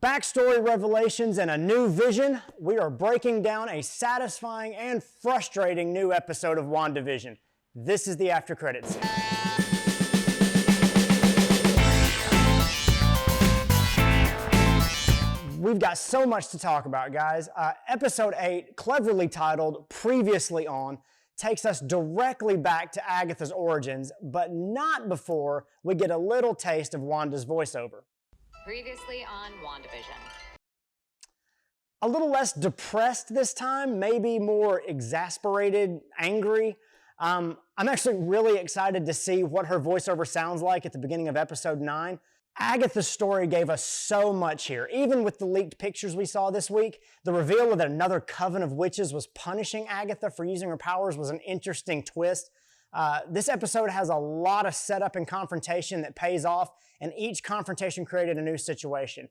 backstory revelations and a new vision, we are breaking down a satisfying and frustrating new episode of WandaVision. This is the after credits. We've got so much to talk about, guys. Episode 8, cleverly titled Previously On, takes us directly back to Agatha's origins, but not before we get a little taste of Wanda's voiceover. Previously on WandaVision. A little less depressed this time, maybe more exasperated, angry. I'm actually really excited to see what her voiceover sounds like at the beginning of episode 9. Agatha's story gave us so much here. Even with the leaked pictures we saw this week, the reveal that another coven of witches was punishing Agatha for using her powers was an interesting twist. This episode has a lot of setup and confrontation that pays off, and each confrontation created a new situation.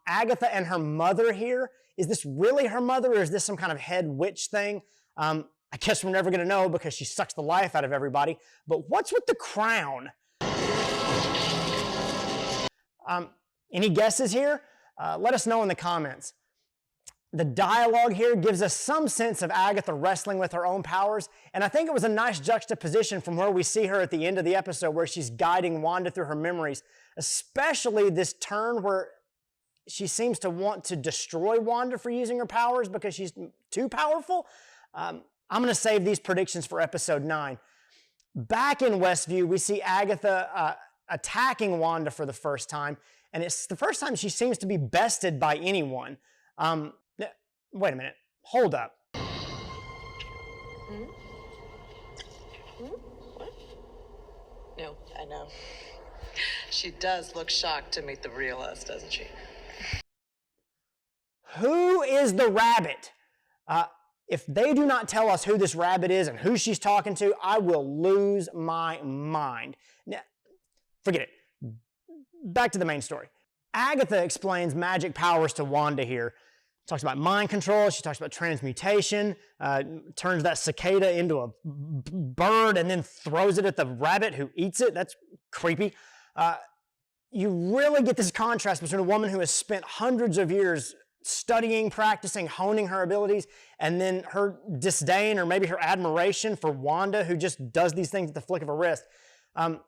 Agatha and her mother here, is this really her mother, or is this some kind of head witch thing? I guess we're never going to know because she sucks the life out of everybody. But what's with the crown? Any guesses here? Let us know in the comments. The dialogue here gives us some sense of Agatha wrestling with her own powers, and I think it was a nice juxtaposition from where we see her at the end of the episode where she's guiding Wanda through her memories, especially this turn where she seems to want to destroy Wanda for using her powers because she's too powerful. I'm going to save these predictions for episode 9. Back in Westview, we see Agatha attacking Wanda for the first time, and it's the first time she seems to be bested by anyone. Wait a minute. Hold up. What? No, I know. She does look shocked to meet the real us, doesn't she? Who is the rabbit? If they do not tell us who this rabbit is and who she's talking to, I will lose my mind. Now, forget it. Back to the main story. Agatha explains magic powers to Wanda here. Talks about mind control, she talks about transmutation, turns that cicada into a bird and then throws it at the rabbit who eats it. That's creepy. You really get this contrast between a woman who has spent hundreds of years studying, practicing, honing her abilities, and then her disdain or maybe her admiration for Wanda, who just does these things at the flick of a wrist.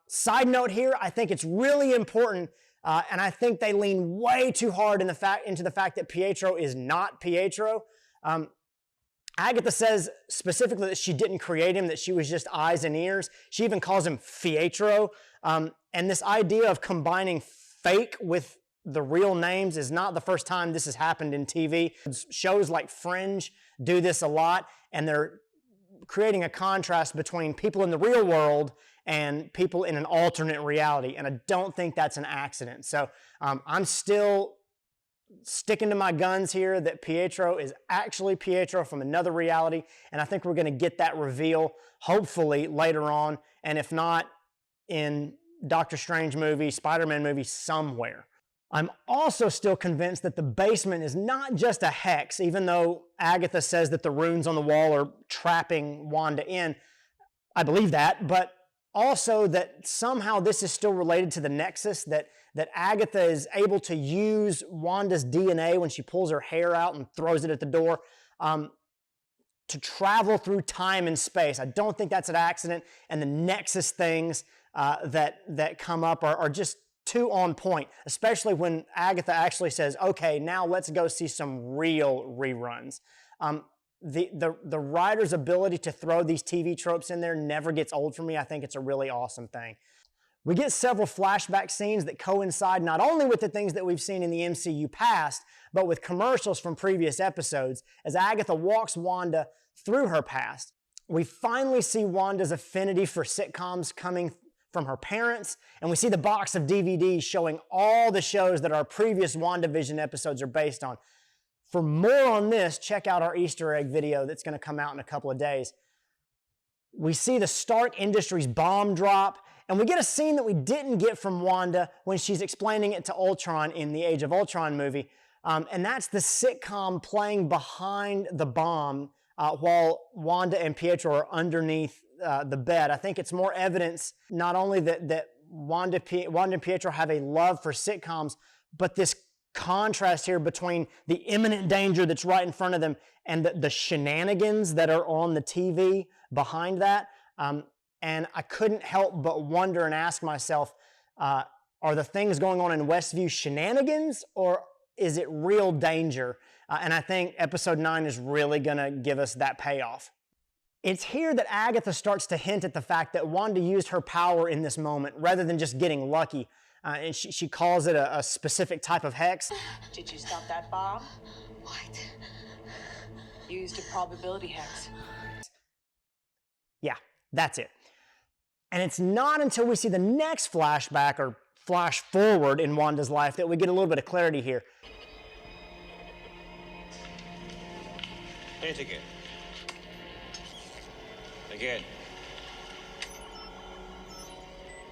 Side note here, I think it's really important, and I think they lean way too hard into the fact that Pietro is not Pietro. Agatha says specifically that she didn't create him, that she was just eyes and ears. She even calls him Fietro. And this idea of combining fake with the real names is not the first time this has happened in TV. Shows like Fringe do this a lot, and they're creating a contrast between people in the real world and people in an alternate reality, and I don't think that's an accident. So I'm still sticking to my guns here that Pietro is actually Pietro from another reality, and I think we're going to get that reveal hopefully later on, and if not, in Doctor Strange movie, Spider-Man movie, somewhere. I'm also still convinced that the basement is not just a hex, even though Agatha says that the runes on the wall are trapping Wanda in. I believe that, but also that somehow this is still related to the Nexus, that Agatha is able to use Wanda's DNA when she pulls her hair out and throws it at the door to travel through time and space. I don't think that's an accident, and the Nexus things that come up are just too on point, especially when Agatha actually says, okay, now let's go see some real reruns. The writer's ability to throw these TV tropes in there never gets old for me. I think it's a really awesome thing. We get several flashback scenes that coincide not only with the things that we've seen in the MCU past, but with commercials from previous episodes as Agatha walks Wanda through her past. We finally see Wanda's affinity for sitcoms coming from her parents, and we see the box of DVDs showing all the shows that our previous WandaVision episodes are based on. For more on this, check out our Easter egg video that's going to come out in a couple of days. We see the Stark Industries bomb drop, and we get a scene that we didn't get from Wanda when she's explaining it to Ultron in the Age of Ultron movie, and that's the sitcom playing behind the bomb while Wanda and Pietro are underneath the bed. I think it's more evidence not only that Wanda and Pietro have a love for sitcoms, but this contrast here between the imminent danger that's right in front of them and the shenanigans that are on the TV behind that. And I couldn't help but wonder and ask myself, are the things going on in Westview shenanigans, or is it real danger? And I think episode 9 is really going to give us that payoff. It's here that Agatha starts to hint at the fact that Wanda used her power in this moment rather than just getting lucky. And she calls it a specific type of hex. Did you stop that bomb? What? You used a probability hex. Yeah, that's it. And it's not until we see the next flashback or flash forward in Wanda's life that we get a little bit of clarity here. Say it again. Again.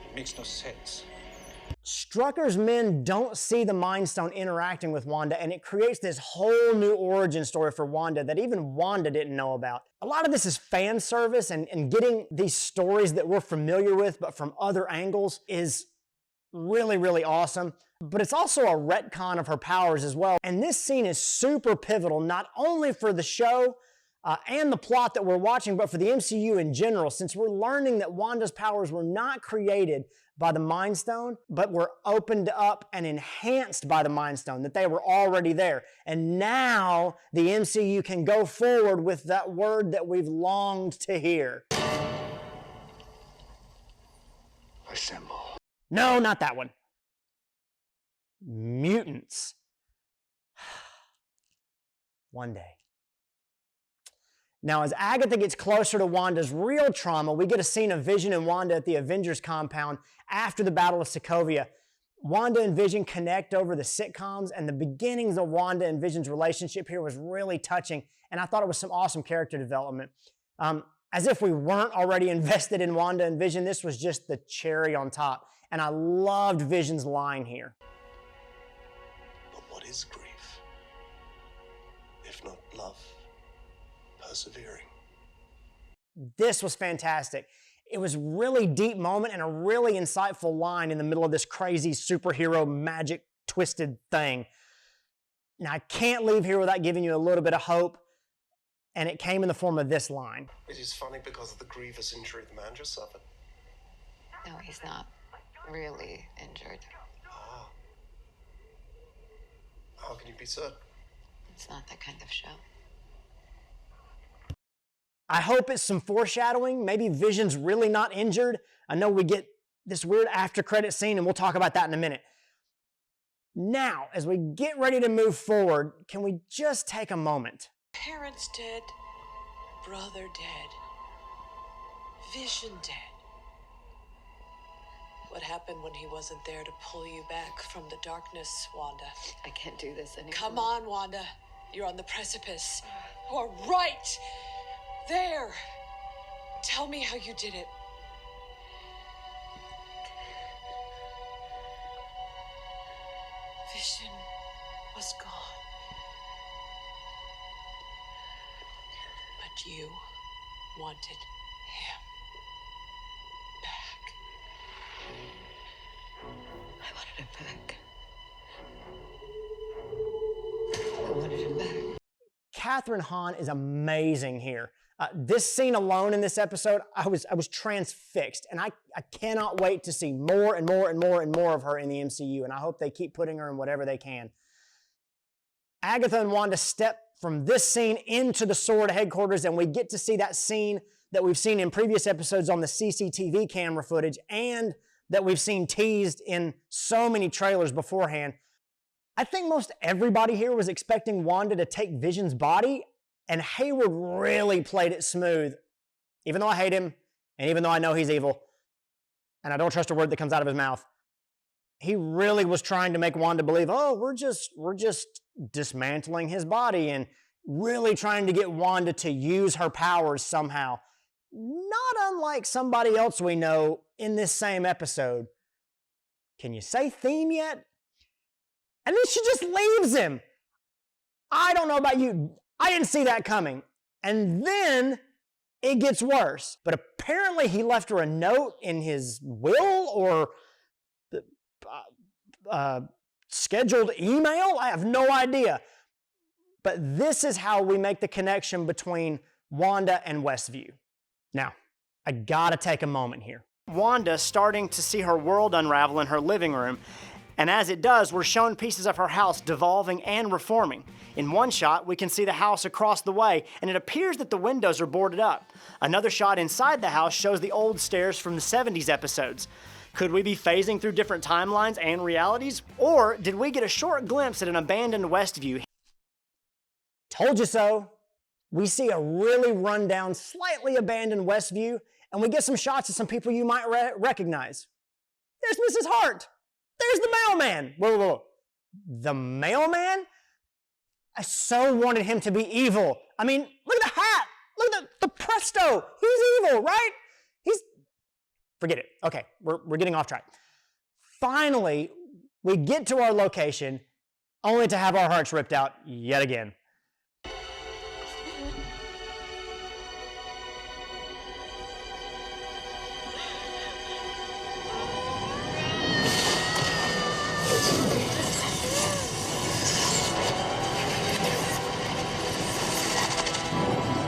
It makes no sense. Strucker's men don't see the Mind Stone interacting with Wanda, and it creates this whole new origin story for Wanda that even Wanda didn't know about. A lot of this is fan service, and getting these stories that we're familiar with but from other angles is really, really awesome. But it's also a retcon of her powers as well. And this scene is super pivotal, not only for the show and the plot that we're watching, but for the MCU in general, since we're learning that Wanda's powers were not created by the Mind Stone, but were opened up and enhanced by the Mind Stone, that they were already there. And now the MCU can go forward with that word that we've longed to hear. Assemble. No, not that one. Mutants. One day. Now, as Agatha gets closer to Wanda's real trauma, we get a scene of Vision and Wanda at the Avengers compound after the Battle of Sokovia. Wanda and Vision connect over the sitcoms, and the beginnings of Wanda and Vision's relationship here was really touching, and I thought it was some awesome character development. As if we weren't already invested in Wanda and Vision, this was just the cherry on top, and I loved Vision's line here. But what is grief, if not love? Persevering. This was fantastic. It was a really deep moment and a really insightful line in the middle of this crazy superhero magic twisted thing. Now, I can't leave here without giving you a little bit of hope, and it came in the form of this line. It is funny because of the grievous injury the man just suffered. No, he's not really injured. Ah. How can you be certain? It's not that kind of show. I hope it's some foreshadowing. Maybe Vision's really not injured. I know we get this weird after credit scene, and we'll talk about that in a minute. Now, as we get ready to move forward, can we just take a moment? Parents dead, brother dead, Vision dead. What happened when he wasn't there to pull you back from the darkness, Wanda? I can't do this anymore. Come on, Wanda. You're on the precipice. You are right there. Tell me how you did it. Vision was gone. But you wanted him back. I wanted him back. I wanted him back. Catherine Hahn is amazing here. This scene alone in this episode, I was transfixed, and I cannot wait to see more and more and more and more of her in the MCU, and I hope they keep putting her in whatever they can. Agatha and Wanda step from this scene into the Sword headquarters, and we get to see that scene that we've seen in previous episodes on the CCTV camera footage and that we've seen teased in so many trailers beforehand. I think most everybody here was expecting Wanda to take Vision's body, and Hayward really played it smooth. Even though I hate him, and even though I know he's evil, and I don't trust a word that comes out of his mouth, he really was trying to make Wanda believe, oh, we're just dismantling his body, and really trying to get Wanda to use her powers somehow. Not unlike somebody else we know in this same episode. Can you say theme yet? And then she just leaves him. I don't know about you. I didn't see that coming. And then it gets worse. But apparently he left her a note in his will or scheduled email? I have no idea. But this is how we make the connection between Wanda and Westview. Now, I gotta take a moment here. Wanda's starting to see her world unravel in her living room, and as it does, we're shown pieces of her house devolving and reforming. In one shot, we can see the house across the way, and it appears that the windows are boarded up. Another shot inside the house shows the old stairs from the 70s episodes. Could we be phasing through different timelines and realities? Or did we get a short glimpse at an abandoned Westview? Told you so. We see a really rundown, slightly abandoned Westview, and we get some shots of some people you might recognize. There's Mrs. Hart. There's the mailman. Whoa. The mailman? I so wanted him to be evil. I mean, look at the hat. Look at the presto. He's evil, right? Forget it. Okay, we're getting off track. Finally, we get to our location, only to have our hearts ripped out yet again.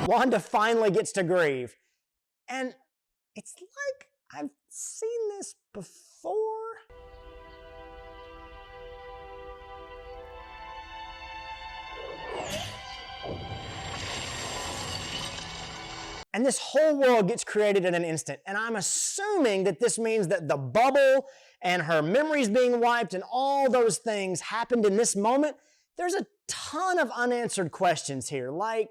Wanda finally gets to grieve. And it's like I've seen this before. And this whole world gets created in an instant. And I'm assuming that this means that the bubble and her memories being wiped and all those things happened in this moment. There's a ton of unanswered questions here, like...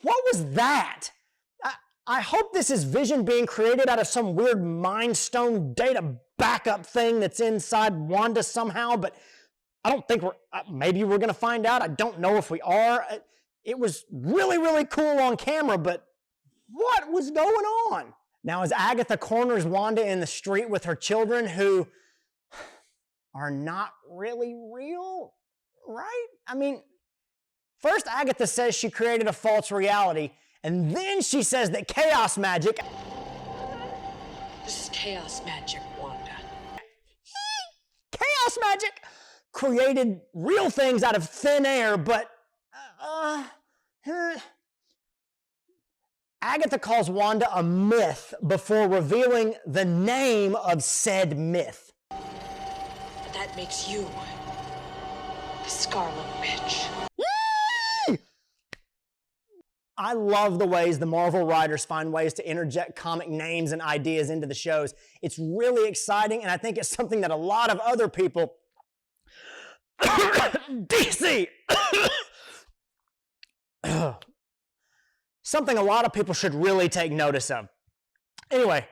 what was that? I hope this is Vision being created out of some weird Mind Stone data backup thing that's inside Wanda somehow, but I don't think maybe we're gonna find out. I don't know if we are. It was really, really cool on camera, but what was going on? Now, as Agatha corners Wanda in the street with her children who are not really real, right? I mean, first Agatha says she created a false reality, and then she says that chaos magic... This is chaos magic, Wanda. Chaos magic created real things out of thin air, but... Agatha calls Wanda a myth before revealing the name of said myth. But that makes you the Scarlet Witch. I love the ways the Marvel writers find ways to interject comic names and ideas into the shows. It's really exciting, and I think it's something that a lot of other people... DC! Something a lot of people should really take notice of. Anyway,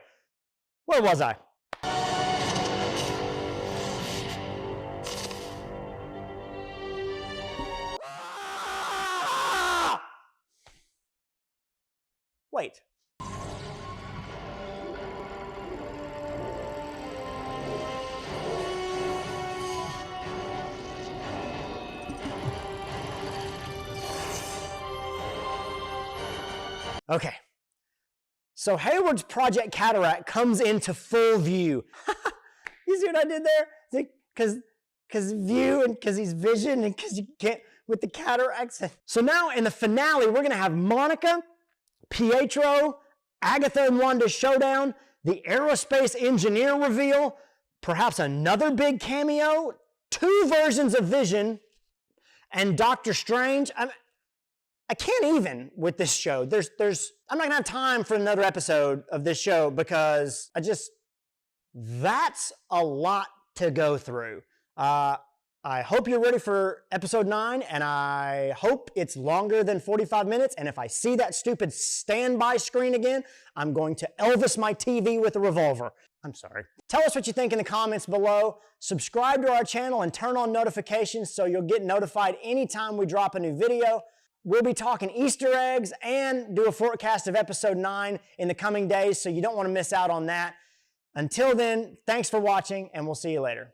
where was I? Wait. Okay. So Hayward's Project Cataract comes into full view. You see what I did there? Because view and because he's vision and because you can't with the cataracts. So now in the finale, we're going to have Monica, Pietro, Agatha and Wanda showdown, the aerospace engineer reveal, perhaps another big cameo, 2 versions of Vision, and Doctor Strange. I can't even with this show. I'm not gonna have time for another episode of this show because that's a lot to go through. I hope you're ready for episode 9, and I hope it's longer than 45 minutes. And if I see that stupid standby screen again, I'm going to Elvis my TV with a revolver. I'm sorry. Tell us what you think in the comments below. Subscribe to our channel and turn on notifications so you'll get notified anytime we drop a new video. We'll be talking Easter eggs and do a forecast of episode 9 in the coming days, so you don't want to miss out on that. Until then, thanks for watching, and we'll see you later.